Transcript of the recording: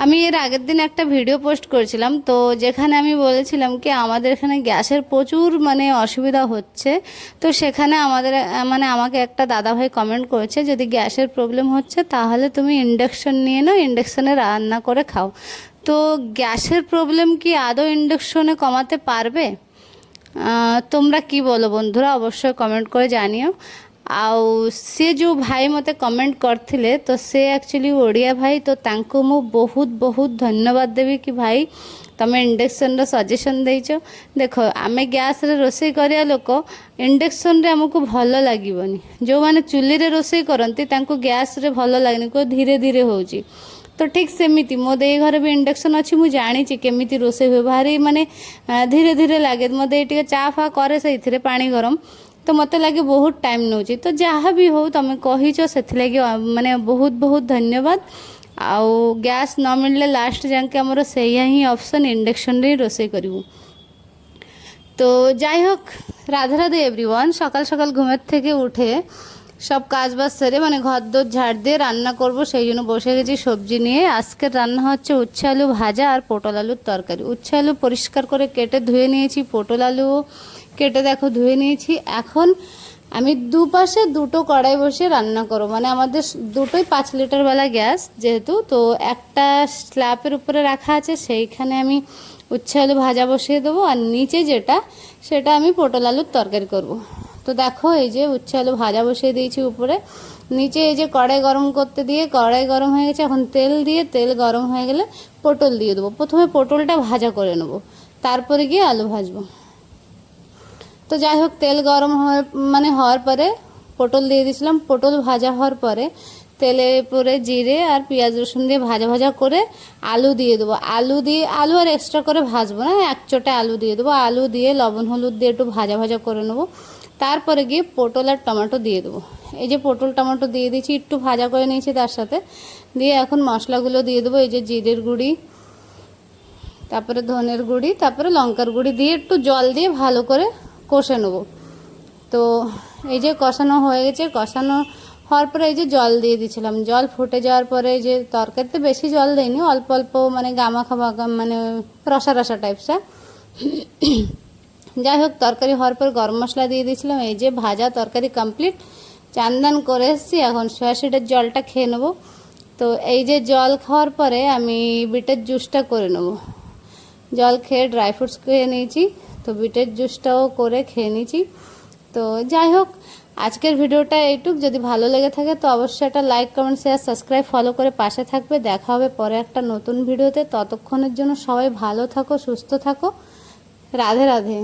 আমি এর আগের দিন একটা ভিডিও পোস্ট করেছিলাম, তো যেখানে আমি বলেছিলাম কি আমাদের এখানে গ্যাসের প্রচুর অসুবিধা হচ্ছে। তো সেখানে আমাকে একটা দাদাভাই কমেন্ট করেছে, যদি গ্যাসের প্রবলেম হচ্ছে তাহলে তুমি ইন্ডাকশন নিয়ে নাও, ইন্ডাকশনে রান্না করে খাও। তো গ্যাসের প্রবলেম কি আদৌ ইন্ডাকশনে কমাতে পারবে? তোমরা কি বলো বন্ধুরা, অবশ্যই কমেন্ট করে জানিও। ଆଉ ସେ ଯେଉଁ ଭାଇ ମୋତେ କମେଣ୍ଟ କରିଥିଲେ, ତ ସେ ଆକ୍ଚୁଆଲି ଓଡ଼ିଆ ଭାଇ, ତ ତାଙ୍କୁ ମୁଁ ବହୁତ ବହୁତ ଧନ୍ୟବାଦ ଦେବି କି ଭାଇ ତମେ ଇଣ୍ଡକ୍ସନର ସଜେସନ୍ ଦେଇଛ। ଦେଖ, ଆମେ ଗ୍ୟାସ୍ରେ ରୋଷେଇ କରିବା ଲୋକ ଇଣ୍ଡକ୍ସନରେ ଆମକୁ ଭଲ ଲାଗିବନି। ଯେଉଁମାନେ ଚୁଲିରେ ରୋଷେଇ କରନ୍ତି ତାଙ୍କୁ ଗ୍ୟାସ୍ରେ ଭଲ ଲାଗେନି, କେଉଁ ଧୀରେ ଧୀରେ ହେଉଛି। ତ ଠିକ୍ ସେମିତି ମୋ ଦେଇ ଘରେ ବି ଇଣ୍ଡକ୍ସନ୍ ଅଛି, ମୁଁ ଜାଣିଛି କେମିତି ରୋଷେଇ ହୁଏ। ଭାରି ଧୀରେ ଧୀରେ ଲାଗେ। ମୋ ଦେଇ ଟିକେ ଚା ଫା କରେ ସେଇଥିରେ ପାଣି ଗରମ, ତ ମୋତେ ଲାଗେ ବହୁତ ଟାଇମ୍ ନେଉଛି। ତ ଯାହା ବି ହଉ ତମେ କହିଛ ସେଥିଲାଗି ବହୁତ ବହୁତ ଧନ୍ୟବାଦ। ଆଉ ଗ୍ୟାସ୍ ନ ମିଳିଲେ ଲାଷ୍ଟ ଯାକେ ଆମର ସେଇଆ ହିଁ অপশন, ইন্ডাকশনে ହିଁ ରୋଷেই করিব। তো যাই হোক, রাধে রাধে এভরিওয়ান। সকাল সকাল ঘুমের থেকে উঠে সব কাজ বাজ সেরে ঘর দোর ঝাড় দিয়ে রান্না করব, সেই জন্য বসে গেছি সবজি নিয়ে। আজকের রান্না হচ্ছে উচ্ছে আলু ভাজা আর পটল আলুর তরকারি। উচ্ছে আলু পরিষ্কার করে কেটে ধুয়ে নিয়েছি, পটল আলু কেটে দেখো ধুয়ে নিয়েছি। এখন আমি দুপাশে দুটো কড়াই বসে রান্না করব, আমাদের দুটোই 5 লিটারওয়ালা গ্যাস যেহেতু, তো একটা স্ল্যাবের উপরে রাখা আছে, সেইখানে আমি উচ্ছে আলু ভাজা বসিয়ে দেবো, আর নিচে যেটা সেটা আমি পটল আলুর তরকারি করব। তো দেখো এই যে উচ্ছে আলু ভাজা বসিয়ে দিয়েছি উপরে, নিচে এই যে কড়াই গরম করতে দিয়ে কড়াই গরম হয়ে গেছে। এখন তেল দিয়ে, তেল গরম হয়ে গেলে পটল দিয়ে দেবো। প্রথমে পটলটা ভাজা করে নেব, তারপরে গিয়ে আলু ভাজবো। তো যাই হোক, তেল গরম হওয়ার পরে পটল দিয়ে দিয়েছিলাম। পটল ভাজা হওয়ার পরে তেলে পরে জিরে আর পেঁয়াজ রসুন দিয়ে ভাজা ভাজা করে আলু দিয়ে দেবো। আলু আর এক্সট্রা করে ভাজবো না, এক চোটে আলু দিয়ে দেবো। আলু দিয়ে লবণ হলুদ দিয়ে একটু ভাজা ভাজা করে নেবো। তারপরে গিয়ে পটল আর টমেটো দিয়ে দেবো। এই যে পটল টমেটো দিয়ে দিয়েছি, একটু ভাজা করে নিয়েছি তার সাথে দিয়ে। এখন মশলাগুলো দিয়ে দেবো। এই যে জিরের গুঁড়ি, তারপরে ধনের গুঁড়ি, তারপরে লঙ্কার গুঁড়ি দিয়ে একটু জল দিয়ে ভালো করে কষে নেব। তো এই যে কষানো হয়ে গেছে, কষানো হওয়ার পরে এই যে জল দিয়ে দিয়েছিলাম। জল ফুটে যাওয়ার পরে এই যে তরকারিতে বেশি জল দেয়নি, অল্প অল্প গামা খামা রসা রসা টাইপসা। যাই হোক, তরকারি হওয়ার পর গরম মশলা দিয়ে দিয়েছিলাম। এই যে ভাজা তরকারি কমপ্লিট, চান্দান করে এসেছি। এখন সয়াশিটের জলটা খেয়ে নেবো। তো এই যে জল খাওয়ার পরে আমি বিটের জুসটা করে নেব। জল খেয়ে ড্রাই ফ্রুটস খেয়ে নিয়েছি, তো বিটের জুসটাও করে খেয়ে নিয়েছি। তো যাই হোক, আজকের ভিডিওটা এইটুক। যদি ভালো লেগে থাকে তো অবশ্যই একটা like comment share subscribe follow করে পাশে থাকবে। দেখা হবে পরে একটা নতুন ভিডিওতে। ততক্ষণের জন্য সবাই ভালো থাকো, সুস্থ থাকো। রাধে রাধে।